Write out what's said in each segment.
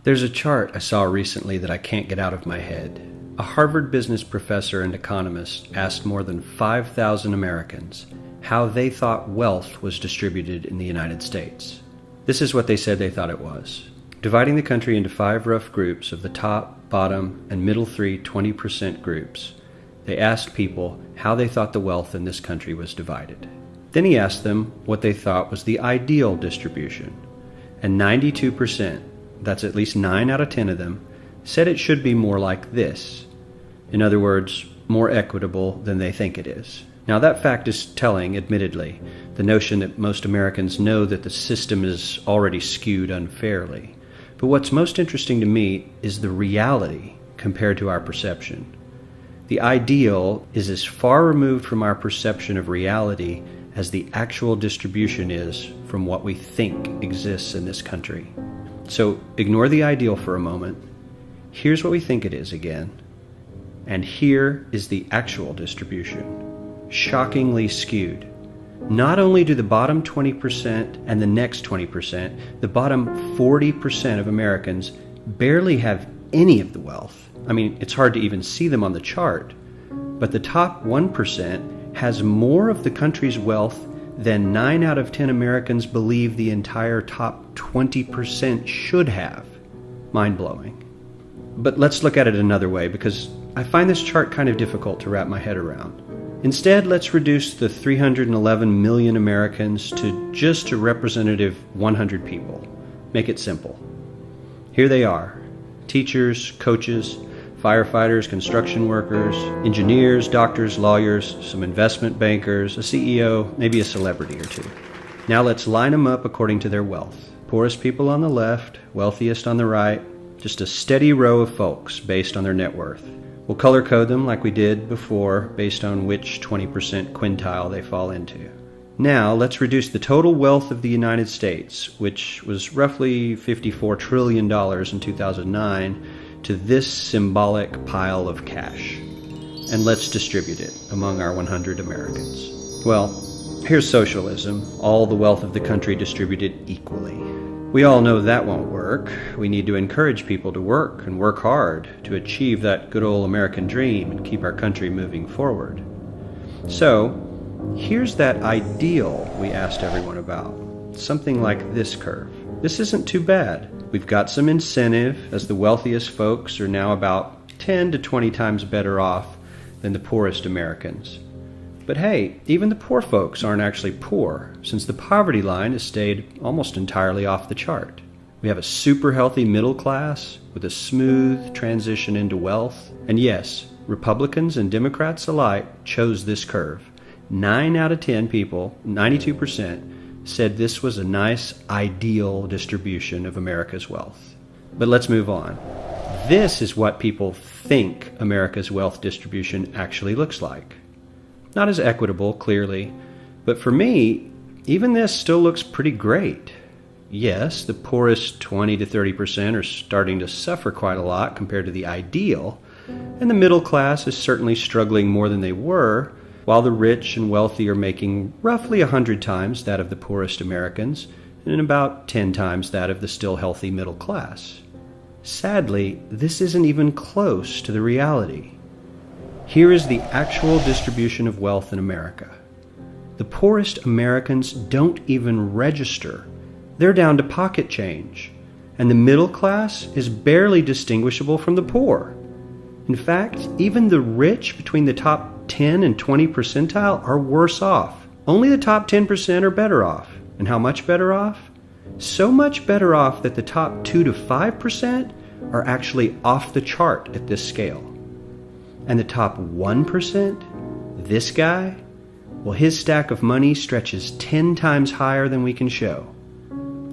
There's a chart I saw recently that I can't get out of my head. A Harvard business professor and economist asked more than 5,000 Americans how they thought wealth was distributed in the United States. This is what they said they thought it was. Dividing the country into 5 rough groups of the top, bottom, and middle 20% groups, they asked people how they thought the wealth in this country was divided. Then he asked them what they thought was the ideal distribution. And 92%, that's at least 9 out of 10 of them, said it should be more like this. In other words, more equitable than they think it is. Now that fact is telling, admittedly, the notion that most Americans know that the system is already skewed unfairly. But what's most interesting to me is the reality compared to our perception. The ideal is as far removed from our perception of reality as the actual distribution is from what we think exists in this country. So ignore the ideal for a moment. Here's what we think it is again. And here is the actual distribution. Shockingly skewed. Not only do the bottom 20% and the next 20%, the bottom 40% of Americans barely have any of the wealth. I mean, it's hard to even see them on the chart. But the top 1% has more of the country's wealth than 9 out of 10 Americans believe the entire top 20% should have. Mind-blowing. But let's look at it another way, because I find this chart kind of difficult to wrap my head around. Instead, let's reduce the 311 million Americans to just a representative 100 people. Make it simple. Here they are: teachers, coaches, firefighters, construction workers, engineers, doctors, lawyers, some investment bankers, a CEO, maybe a celebrity or two. Now let's line them up according to their wealth. Poorest people on the left, wealthiest on the right, just a steady row of folks based on their net worth. We'll color code them like we did before based on which 20% quintile they fall into. Now let's reduce the total wealth of the United States, which was roughly $54 trillion in 2009, to this symbolic pile of cash. And let's distribute it among our 100 Americans. Well, here's socialism, all the wealth of the country distributed equally. We all know that won't work. We need to encourage people to work and work hard to achieve that good old American dream and keep our country moving forward. So, here's that ideal we asked everyone about. Something like this curve. This isn't too bad. We've got some incentive, as the wealthiest folks are now about 10 to 20 times better off than the poorest Americans. But hey, even the poor folks aren't actually poor, since the poverty line has stayed almost entirely off the chart. We have a super healthy middle class with a smooth transition into wealth. And yes, Republicans and Democrats alike chose this curve. 9 out of 10 people, 92%, said this was a nice, ideal distribution of America's wealth. But let's move on. This is what people think America's wealth distribution actually looks like. Not as equitable, clearly, but for me, even this still looks pretty great. Yes, the poorest 20 to 30% are starting to suffer quite a lot compared to the ideal, and the middle class is certainly struggling more than they were, while the rich and wealthy are making roughly 100 times that of the poorest Americans, and about 10 times that of the still healthy middle class. Sadly, this isn't even close to the reality. Here is the actual distribution of wealth in America. The poorest Americans don't even register. They're down to pocket change. And the middle class is barely distinguishable from the poor. In fact, even the rich between the top 10 and 20 percentile are worse off. Only the top 10% are better off. And how much better off? So much better off that the top 2 to 5% are actually off the chart at this scale. And the top 1%, this guy, well, his stack of money stretches 10 times higher than we can show.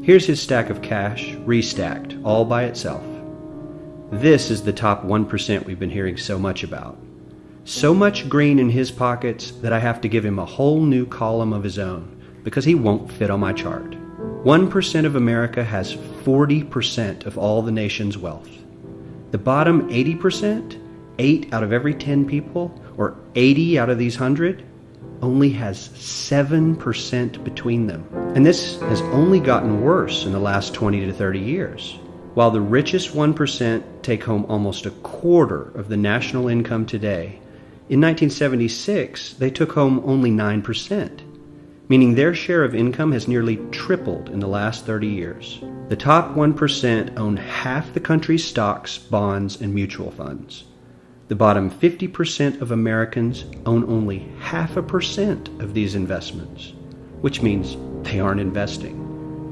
Here's his stack of cash, restacked, all by itself. This is the top 1% we've been hearing so much about. So much green in his pockets that I have to give him a whole new column of his own, because he won't fit on my chart. 1% of America has 40% of all the nation's wealth. The bottom 80%, 8 out of every 10 people, or 80 out of these 100, only has 7% between them. And this has only gotten worse in the last 20 to 30 years. While the richest 1% take home almost a quarter of the national income today, in 1976 they took home only 9%, meaning their share of income has nearly tripled in the last 30 years. The top 1% own half the country's stocks, bonds, and mutual funds. The bottom 50% of Americans own only 0.5% of these investments, which means they aren't investing.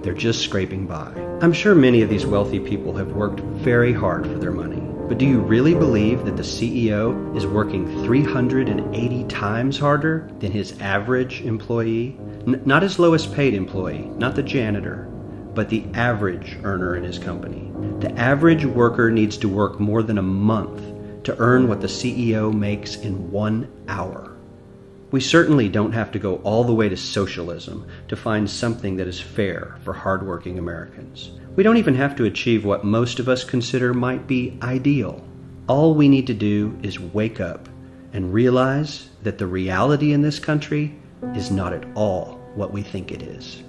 They're just scraping by. I'm sure many of these wealthy people have worked very hard for their money, but do you really believe that the CEO is working 380 times harder than his average employee? Not his lowest paid employee, not the janitor, but the average earner in his company. The average worker needs to work more than a month to earn what the CEO makes in 1 hour. We certainly don't have to go all the way to socialism to find something that is fair for hardworking Americans. We don't even have to achieve what most of us consider might be ideal. All we need to do is wake up and realize that the reality in this country is not at all what we think it is.